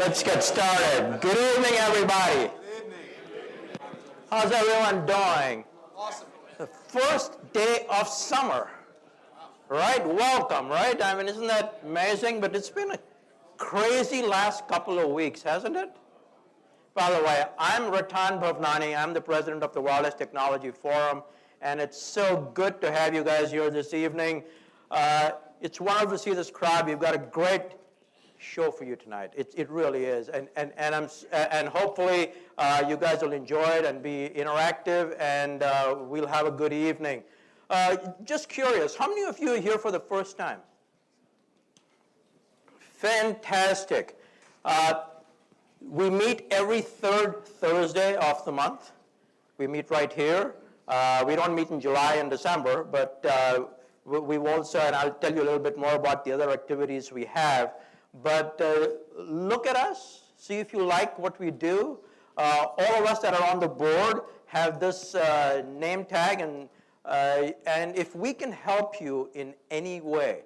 Let's get started. Good evening, everybody. Good evening. How's everyone doing? Awesome. The first day of summer, right? Welcome, right? I mean, isn't that amazing? But it's been a crazy last couple of weeks, hasn't it? By the way, I'm Ratan Bhavnani. I'm the president of the Wireless Technology Forum, and it's so good to have you guys here this evening. It's wonderful to see this crowd. We've got a great show for you tonight. It really is, and hopefully you guys will enjoy it and be interactive, and we'll have a good evening. Just curious, how many of you are here for the first time? Fantastic. We meet every third Thursday of the month. We meet right here. We don't meet in July and December, but we've also, and I'll tell you a little bit more about the other activities we have. But look at us, see if you like what we do. All of us that are on the board have this name tag, and if we can help you in any way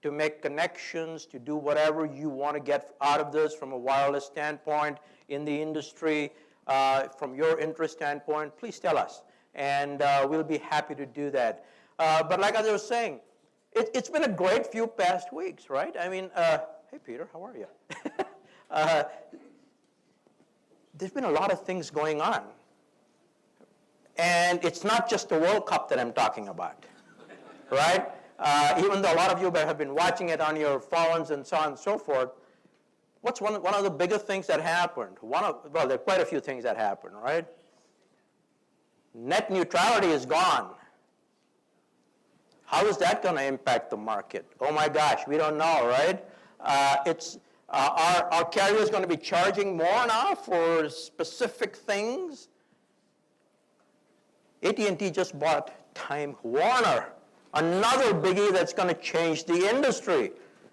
to make connections, to do whatever you want to get out of this from a wireless standpoint in the industry, from your interest standpoint, please tell us, and we'll be happy to do that. But like I was saying, it's been a great few past weeks, right? I mean, hey, Peter, how are you? There's been a lot of things going on. And it's not just the World Cup that I'm talking about, right? Even though a lot of you have been watching it on your phones and so on and so forth, what's one of the bigger things that happened? Well, there are quite a few things that happened, right? Net neutrality is gone. How is that going to impact the market? Oh my gosh, we don't know, right? Our carrier is going to be charging more now for specific things. AT&T just bought Time Warner, another biggie that's going to change the industry,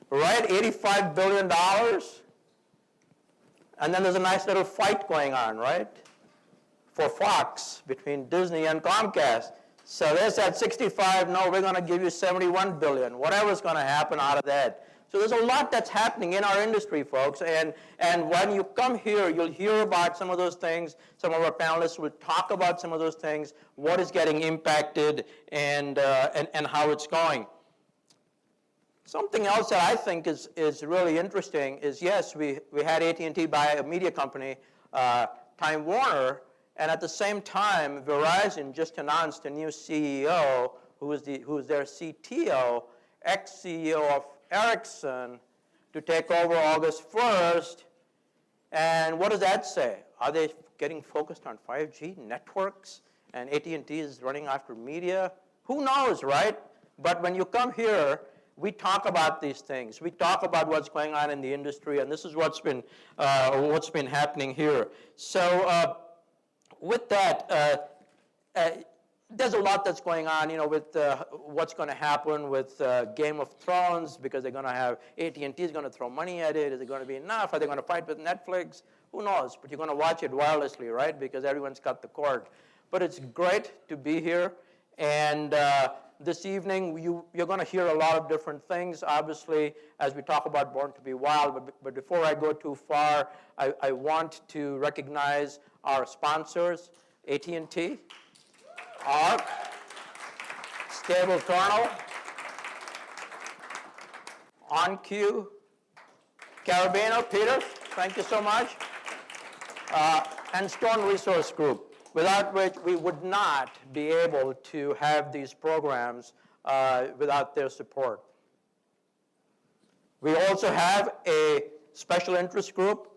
right? $85 billion. And then there's a nice little fight going on, right? For Fox between Disney and Comcast. So they said 65, no, we're going to give you 71 billion, whatever's going to happen out of that. So there's a lot that's happening in our industry, folks, and when you come here, you'll hear about some of those things. Some of our panelists will talk about some of those things, what is getting impacted, and how it's going. Something else that I think is really interesting is, yes, we had AT&T buy a media company, Time Warner, and at the same time, Verizon just announced a new CEO, who is their CTO, ex-CEO of Ericsson, to take over August 1st. And what does that say? Are they getting focused on 5G networks? And AT&T is running after media? Who knows, right? But when you come here, we talk about these things. We talk about what's going on in the industry, and this is what's been happening here. So with that, there's a lot that's going on, with what's going to happen with Game of Thrones, because they're going to have, AT&T is going to throw money at it. Is it going to be enough? Are they going to fight with Netflix? Who knows? But you're going to watch it wirelessly, right? Because everyone's got the cord. But it's great to be here. And this evening, you're going to hear a lot of different things, obviously, as we talk about Born to be Wild. But before I go too far, I want to recognize our sponsors, AT&T, ARC, Stable Kernel, OnQ, Carabiner, Peter, thank you so much, and Stone Resource Group, without which we would not be able to have these programs without their support. We also have a special interest group,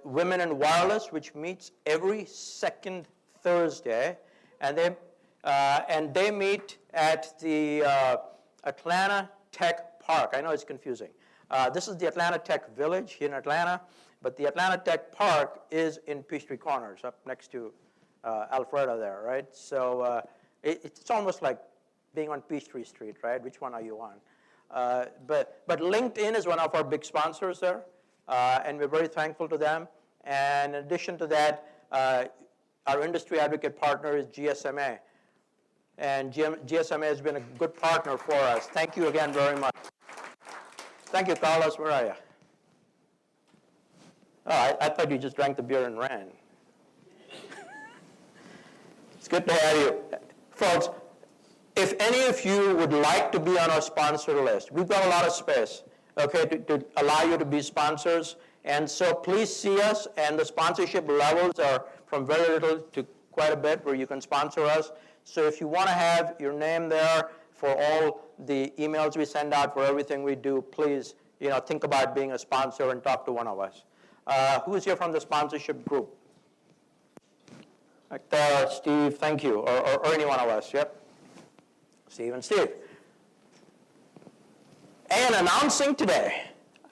Women in Wireless, which meets every second Thursday. And they meet at the Atlanta Tech Park. I know it's confusing. This is the Atlanta Tech Village here in Atlanta, but the Atlanta Tech Park is in Peachtree Corners, up next to Alpharetta there, right? So it's almost like being on Peachtree Street, right? Which one are you on? But LinkedIn is one of our big sponsors there, and we're very thankful to them. And in addition to that, our industry advocate partner is GSMA. And GSMA has been a good partner for us. Thank you again very much. Thank you, Carlos. Where are you? Oh, I thought you just drank the beer and ran. It's good to have you. Folks, if any of you would like to be on our sponsor list, we've got a lot of space, okay, to allow you to be sponsors. And so please see us, and the sponsorship levels are from very little to quite a bit where you can sponsor us. So if you want to have your name there for all the emails we send out for everything we do, please, think about being a sponsor and talk to one of us. Who's here from the sponsorship group? Right there, Steve, thank you, or any one of us, yep. Steve and Steve. And announcing today,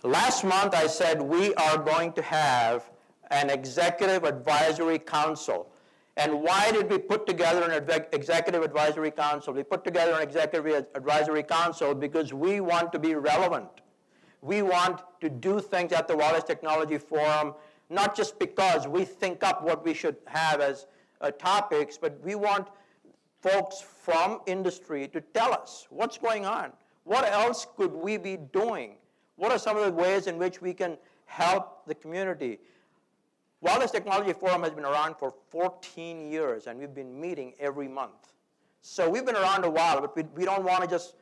last month I said we are going to have an executive advisory council. And why did we put together an executive advisory council? We put together an executive advisory council because we want to be relevant. We want to do things at the Wireless Technology Forum, not just because we think up what we should have as topics, but we want folks from industry to tell us what's going on. What else could we be doing? What are some of the ways in which we can help the community? Wireless Technology Forum has been around for 14 years, and we've been meeting every month. So we've been around a while, but we don't want to just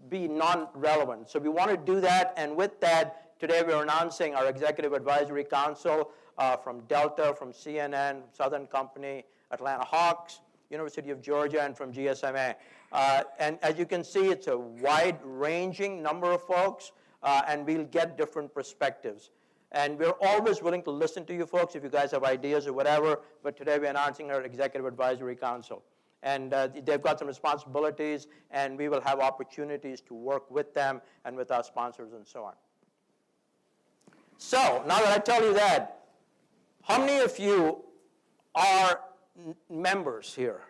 be non-relevant. So we want to do that, and with that, today we're announcing our Executive Advisory Council from Delta, from CNN, Southern Company, Atlanta Hawks, University of Georgia, and from GSMA. And as you can see, it's a wide-ranging number of folks, and we'll get different perspectives. And we're always willing to listen to you folks if you guys have ideas or whatever, but today we're announcing our Executive Advisory Council. And they've got some responsibilities, and we will have opportunities to work with them and with our sponsors and so on. So, now that I tell you that, how many of you are members here?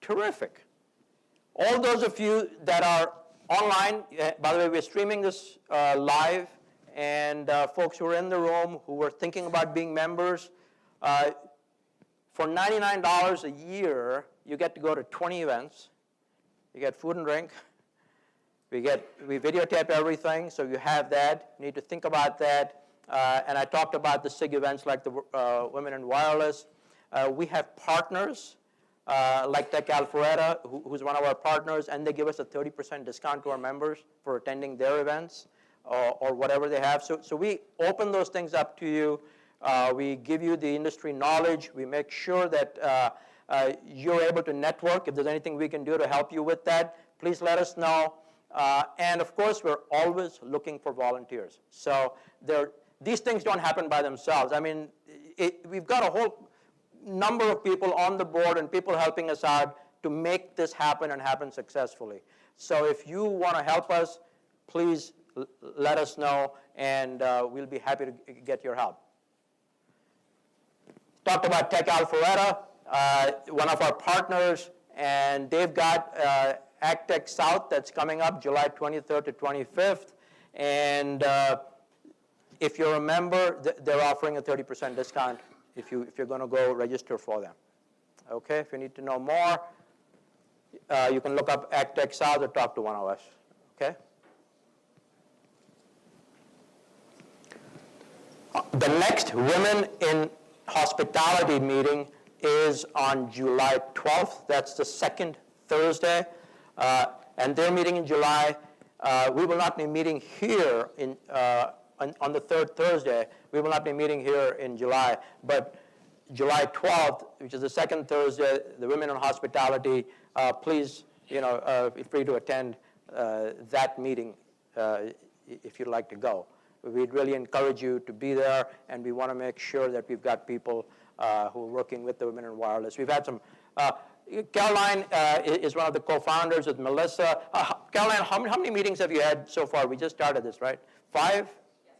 Terrific. All those of you that are online, by the way, we're streaming this live, and folks who are in the room who were thinking about being members, for $99 a year, you get to go to 20 events. You get food and drink. We videotape everything, so you have that. You need to think about that. And I talked about the SIG events like the Women in Wireless. We have partners like Tech Alpharetta, who's one of our partners, and they give us a 30% discount to our members for attending their events or whatever they have. So we open those things up to you. We give you the industry knowledge. We make sure that you're able to network. If there's anything we can do to help you with that, please let us know. And of course, we're always looking for volunteers. So these things don't happen by themselves. I mean, we've got a whole number of people on the board and people helping us out to make this happen and happen successfully. So if you want to help us, please let us know, and we'll be happy to get your help. Talked about Tech Alpharetta, one of our partners, and they've got AgTech South that's coming up July 23rd to 25th. And if you're a member, they're offering a 30% discount if you're going to go register for them. Okay, if you need to know more, you can look up AgTech South or talk to one of us. Okay? The next Women in Hospitality meeting is on July 12th. That's the second Thursday. And they're meeting in July. We will not be meeting here on the third Thursday. We will not be meeting here in July. But July 12th, which is the second Thursday, the Women in Hospitality, please, feel free to attend that meeting if you'd like to go. We'd really encourage you to be there, and we want to make sure that we've got people who are working with the Women in Wireless. We've had some, Caroline is one of the co-founders with Melissa. Caroline, how many meetings have you had so far? We just started this, right? 5? Yes,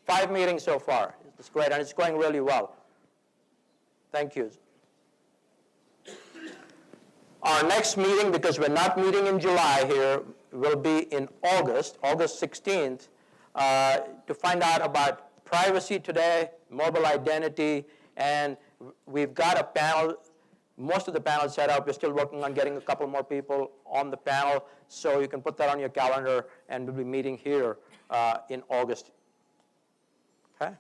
5 meetings so far. It's great, and it's going really well. Thank you. Our next meeting, because we're not meeting in July here, will be in August 16th, to find out about privacy today, mobile identity, and we've got a panel, most of the panel set up. We're still working on getting a couple more people on the panel, so you can put that on your calendar, and we'll be meeting here in August. Okay?